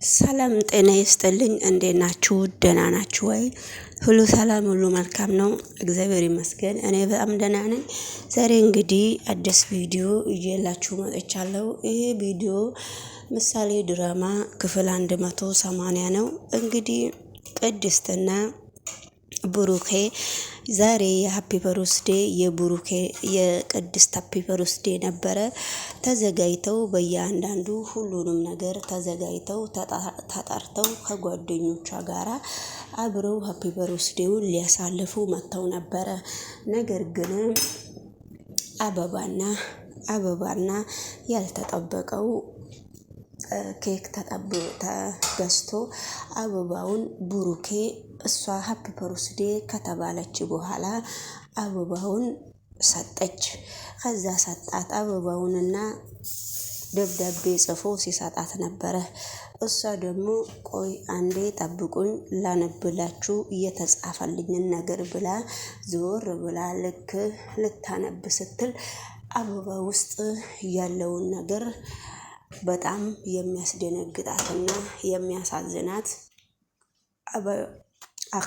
ሰላም ጤና ይስጥልኝ። እንዴት ናችሁ? ደህና ናችሁ ወይ? ሁሉ ሰላም፣ ሁሉ መልካም ነው። እግዚአብሔር ይመስገን እኔ በጣም ደህና ነኝ። ዛሬ እንግዲህ አዲስ ቪዲዮ ይዤላችሁ መጥቻለሁ። ይሄ ቪዲዮ ምሳሌ ድራማ ክፍል 180 ነው። እንግዲህ ቅድስትና ብሩኬ ዛሬ የሀፒ በርዝዴ የብሩኬ የቅድስት ሀፒ በርዝዴ ነበረ። ተዘጋጅተው በየአንዳንዱ ሁሉንም ነገር ተዘጋጅተው ተጠርተው ከጓደኞቿ ጋራ አብረው ሀፒ በርዝዴውን ሊያሳልፉ መጥተው ነበረ። ነገር ግን አበባና ያልተጠበቀው ኬክ ተገዝቶ አበባውን ብሩኬ እሷ ሀፒ በርዝዴ ከተባለች በኋላ አበባውን ሰጠች። ከዛ ሰጣት አበባውንና ደብዳቤ ጽፎ ሲሰጣት ነበረ። እሷ ደግሞ ቆይ አንዴ ጠብቁኝ ላነብላችሁ እየተጻፈልኝን ነገር ብላ ዞር ብላ ልክ ልታነብ ስትል አበባ ውስጥ ያለውን ነገር በጣም የሚያስደነግጣትና የሚያሳዝናት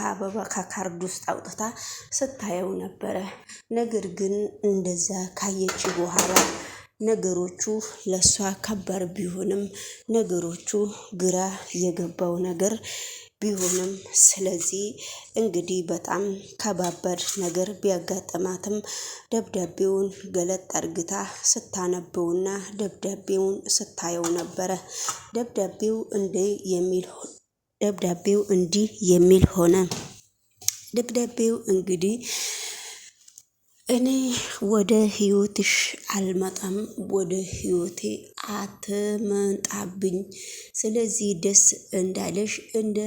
አበባ ከካርድ ውስጥ አውጥታ ስታየው ነበረ። ነገር ግን እንደዛ ካየች በኋላ ነገሮቹ ለሷ ከባድ ቢሆንም ነገሮቹ ግራ የገባው ነገር ቢሆንም ስለዚህ እንግዲህ በጣም ከባባድ ነገር ቢያጋጥማትም ደብዳቤውን ገለጥ አርግታ ስታነበውና ደብዳቤውን ስታየው ነበረ። ደብዳቤው እንዲህ የሚል ሆነ። ደብዳቤው እንግዲህ እኔ ወደ ህይወትሽ አልመጣም፣ ወደ ህይወቴ አትመጣብኝ። ስለዚህ ደስ እንዳለሽ እንደ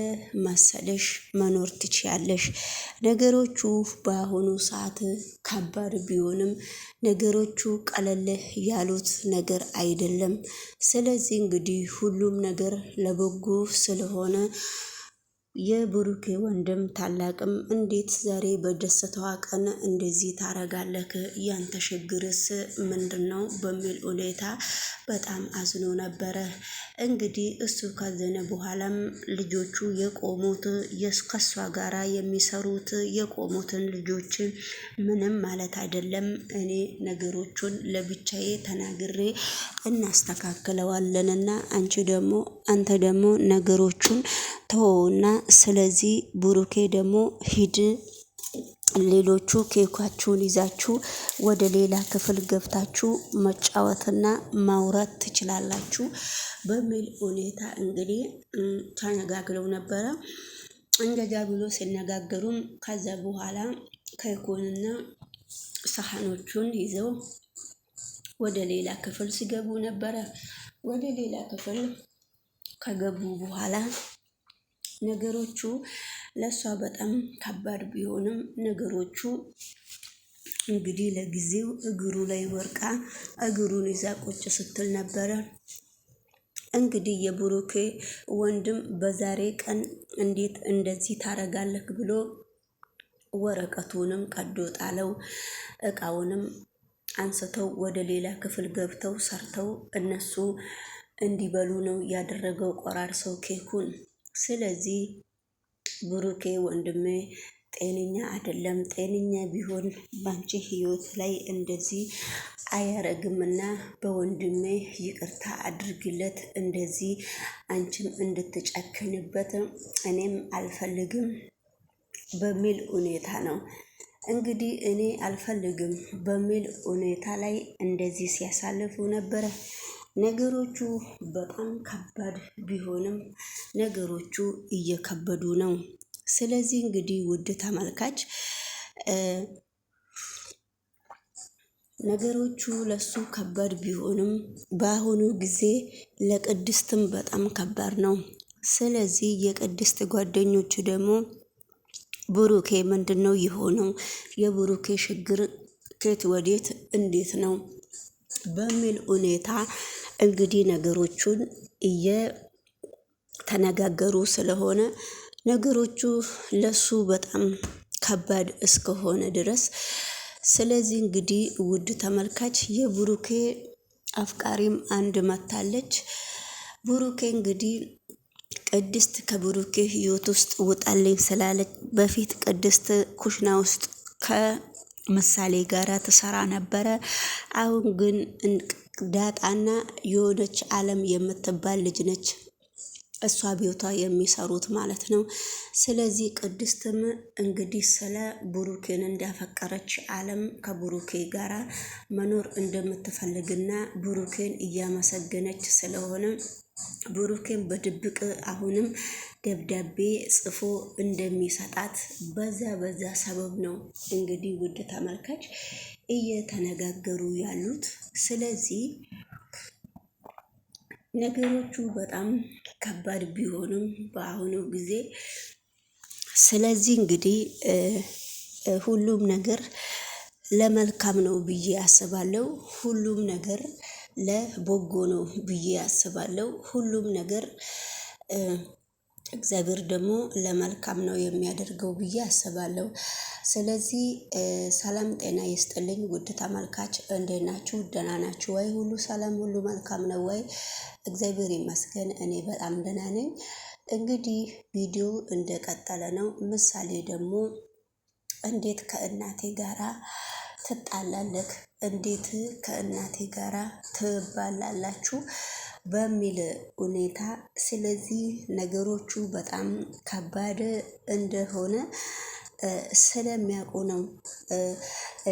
መሰለሽ መኖር ትችያለሽ። ነገሮቹ በአሁኑ ሰዓት ከባድ ቢሆንም ነገሮቹ ቀለል ያሉት ነገር አይደለም። ስለዚህ እንግዲህ ሁሉም ነገር ለበጎ ስለሆነ የብሩኬ ወንድም ታላቅም እንዴት ዛሬ በደስታዋ ቀን እንደዚህ ታረጋለክ? ያንተ ችግርስ ምንድነው? በሚል ሁኔታ በጣም አዝኖ ነበረ። እንግዲህ እሱ ካዘነ በኋላም ልጆቹ የቆሙት ከሷ ጋራ የሚሰሩት የቆሙትን ልጆች ምንም ማለት አይደለም፣ እኔ ነገሮቹን ለብቻዬ ተናግሬ እናስተካክለዋለንና አንተ ደግሞ ነገሮቹን ተወውና ስለዚህ ብሩኬ ደግሞ ሂድ፣ ሌሎቹ ኬካችሁን ይዛችሁ ወደ ሌላ ክፍል ገብታችሁ መጫወትና ማውራት ትችላላችሁ በሚል ሁኔታ እንግዲህ ተነጋግረው ነበረ። እንደዛ ብሎ ሲነጋገሩም ከዛ በኋላ ኬኩንና ሳህኖቹን ይዘው ወደ ሌላ ክፍል ሲገቡ ነበረ። ወደ ሌላ ክፍል ከገቡ በኋላ ነገሮቹ ለሷ በጣም ከባድ ቢሆንም ነገሮቹ እንግዲህ ለጊዜው እግሩ ላይ ወርቃ እግሩን ይዛ ቁጭ ስትል ነበረ። እንግዲህ የብሩኬ ወንድም በዛሬ ቀን እንዴት እንደዚህ ታረጋለክ ብሎ ወረቀቱንም ቀዶ ጣለው። እቃውንም አንስተው ወደ ሌላ ክፍል ገብተው ሰርተው እነሱ እንዲበሉ ነው ያደረገው ቆራርሰው ኬኩን። ስለዚህ ብሩኬ ወንድሜ ጤነኛ አይደለም። ጤነኛ ቢሆን ባንቺ ህይወት ላይ እንደዚህ አያረግምና በወንድሜ ይቅርታ አድርግለት። እንደዚህ አንቺም እንድትጨክንበት እኔም አልፈልግም በሚል ሁኔታ ነው እንግዲህ እኔ አልፈልግም በሚል ሁኔታ ላይ እንደዚህ ሲያሳልፉ ነበረ። ነገሮቹ በጣም ከባድ ቢሆንም ነገሮቹ እየከበዱ ነው። ስለዚህ እንግዲህ ውድ ተመልካች ነገሮቹ ለሱ ከባድ ቢሆንም በአሁኑ ጊዜ ለቅድስትም በጣም ከባድ ነው። ስለዚህ የቅድስት ጓደኞቹ ደግሞ ብሩኬ ምንድነው የሆነው? የብሩኬ ችግር ከየት ወዴት እንዴት ነው በሚል ሁኔታ እንግዲህ ነገሮቹን እየተነጋገሩ ስለሆነ ነገሮቹ ለሱ በጣም ከባድ እስከሆነ ድረስ ስለዚህ እንግዲህ ውድ ተመልካች የብሩኬ አፍቃሪም አንድ መታለች። ብሩኬ እንግዲህ ቅድስት ከብሩኬ ህይወት ውስጥ ውጣልኝ ስላለች በፊት ቅድስት ኩሽና ውስጥ ከምሳሌ ጋራ ትሰራ ነበረ። አሁን ግን ዳጣና የሆነች አለም የምትባል ልጅ ነች እሷ ቤቷ የሚሰሩት ማለት ነው። ስለዚህ ቅድስትም እንግዲህ ስለ ብሩኬን እንዳፈቀረች አለም ከብሩኬ ጋራ መኖር እንደምትፈልግና ብሩኬን እያመሰገነች ስለሆነ ብሩኬን በድብቅ አሁንም ደብዳቤ ጽፎ እንደሚሰጣት በዛ ሰበብ ነው እንግዲህ ውድ ተመልካች እየተነጋገሩ ያሉት። ስለዚህ ነገሮቹ በጣም ከባድ ቢሆንም በአሁኑ ጊዜ ስለዚህ እንግዲህ ሁሉም ነገር ለመልካም ነው ብዬ አስባለሁ። ሁሉም ነገር ለበጎ ነው ብዬ አስባለሁ። ሁሉም ነገር እግዚአብሔር ደግሞ ለመልካም ነው የሚያደርገው ብዬ አስባለሁ። ስለዚህ ሰላም ጤና ይስጥልኝ ውድ ተመልካች፣ እንዴት ናችሁ? ደህና ናችሁ ወይ? ሁሉ ሰላም፣ ሁሉ መልካም ነው ወይ? እግዚአብሔር ይመስገን እኔ በጣም ደህና ነኝ። እንግዲህ ቪዲዮ እንደቀጠለ ነው። ምሳሌ ደግሞ እንዴት ከእናቴ ጋራ ትጣላለህ? እንዴት ከእናቴ ጋራ ትባላላችሁ? በሚል ሁኔታ ስለዚህ ነገሮቹ በጣም ከባድ እንደሆነ ስለሚያውቁ ነው።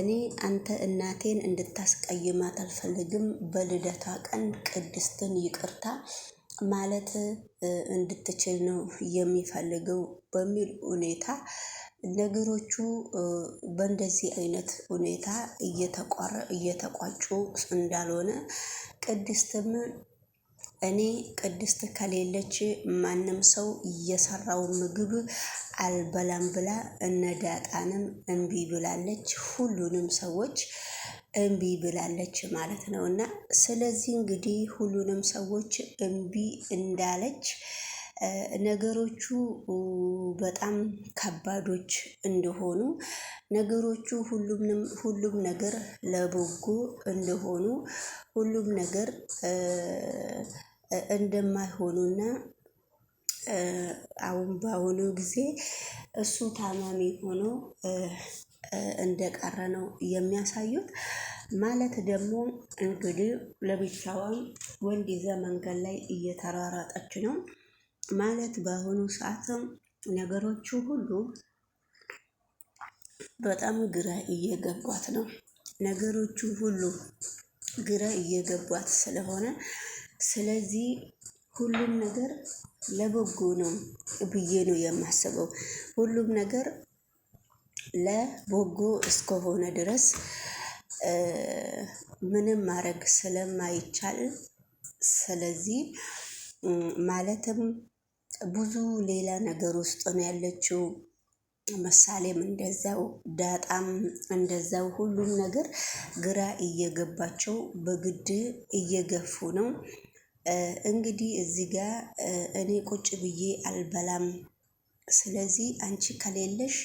እኔ አንተ እናቴን እንድታስቀይማት አልፈልግም፣ በልደታ ቀን ቅድስትን ይቅርታ ማለት እንድትችል ነው የሚፈልገው በሚል ሁኔታ ነገሮቹ በእንደዚህ አይነት ሁኔታ እየተቋጩ እንዳልሆነ ቅድስትም እኔ ቅድስት ከሌለች ማንም ሰው እየሰራውን ምግብ አልበላም ብላ እነዳጣንም እምቢ ብላለች። ሁሉንም ሰዎች እምቢ ብላለች ማለት ነው። እና ስለዚህ እንግዲህ ሁሉንም ሰዎች እምቢ እንዳለች ነገሮቹ በጣም ከባዶች እንደሆኑ ነገሮቹ ሁሉም ነገር ለበጎ እንደሆኑ ሁሉም ነገር እንደማይሆኑና አሁን በአሁኑ ጊዜ እሱ ታማሚ ሆኖ እንደቀረ ነው የሚያሳዩት። ማለት ደግሞ እንግዲህ ለብቻዋም ወንድ ይዛ መንገድ ላይ እየተራራጠች ነው ማለት በአሁኑ ሰዓትም ነገሮቹ ሁሉ በጣም ግራ እየገቧት ነው። ነገሮቹ ሁሉ ግራ እየገቧት ስለሆነ ስለዚህ ሁሉም ነገር ለበጎ ነው ብዬ ነው የማስበው። ሁሉም ነገር ለበጎ እስከሆነ ድረስ ምንም ማድረግ ስለማይቻል ስለዚህ ማለትም ብዙ ሌላ ነገር ውስጥ ነው ያለችው። ምሳሌም እንደዛው፣ ዳጣም እንደዛው ሁሉም ነገር ግራ እየገባቸው በግድ እየገፉ ነው። እንግዲህ እዚህ ጋር እኔ ቁጭ ብዬ አልበላም፣ ስለዚህ አንቺ ከሌለሽ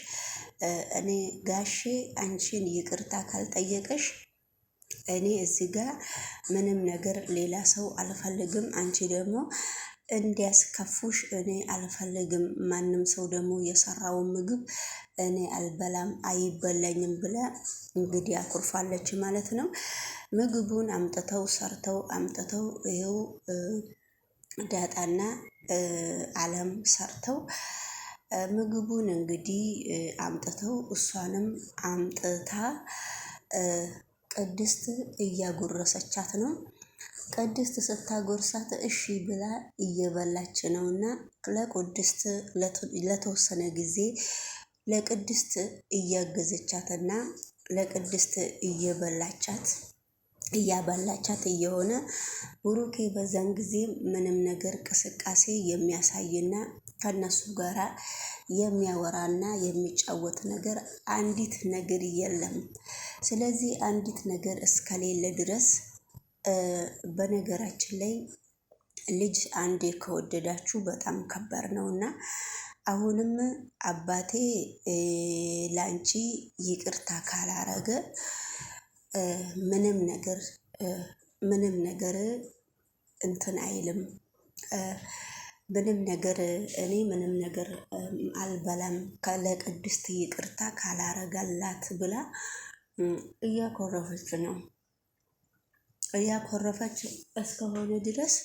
እኔ ጋሼ አንቺን ይቅርታ ካልጠየቀሽ እኔ እዚህ ጋር ምንም ነገር ሌላ ሰው አልፈልግም፣ አንቺ ደግሞ እንዲያስከፉሽ እኔ አልፈልግም፣ ማንም ሰው ደግሞ የሰራውን ምግብ እኔ አልበላም አይበላኝም ብላ እንግዲህ አኩርፋለች ማለት ነው። ምግቡን አምጥተው ሰርተው አምጥተው ይኸው ዳጣና አለም ሰርተው ምግቡን እንግዲህ አምጥተው እሷንም አምጥታ ቅድስት እያጎረሰቻት ነው። ቅድስት ስታጎርሳት እሺ ብላ እየበላች ነውና ለቅድስት ለተወሰነ ጊዜ ለቅድስት እያገዘቻትና ለቅድስት እያበላቻት እየሆነ ብሩኬ በዛን ጊዜ ምንም ነገር እንቅስቃሴ የሚያሳይና ከነሱ ጋራ የሚያወራና የሚጫወት ነገር አንዲት ነገር የለም። ስለዚህ አንዲት ነገር እስከሌለ ድረስ በነገራችን ላይ ልጅ አንዴ ከወደዳችሁ በጣም ከባድ ነውና አሁንም አባቴ ላንቺ ይቅርታ ካላረገ ምንም ነገር እንትን አይልም። ምንም ነገር እኔ ምንም ነገር አልበላም ለቅድስት ይቅርታ ካላረጋላት ብላ እያኮረፈች ነው። እያኮረፈች እስከሆነ ድረስ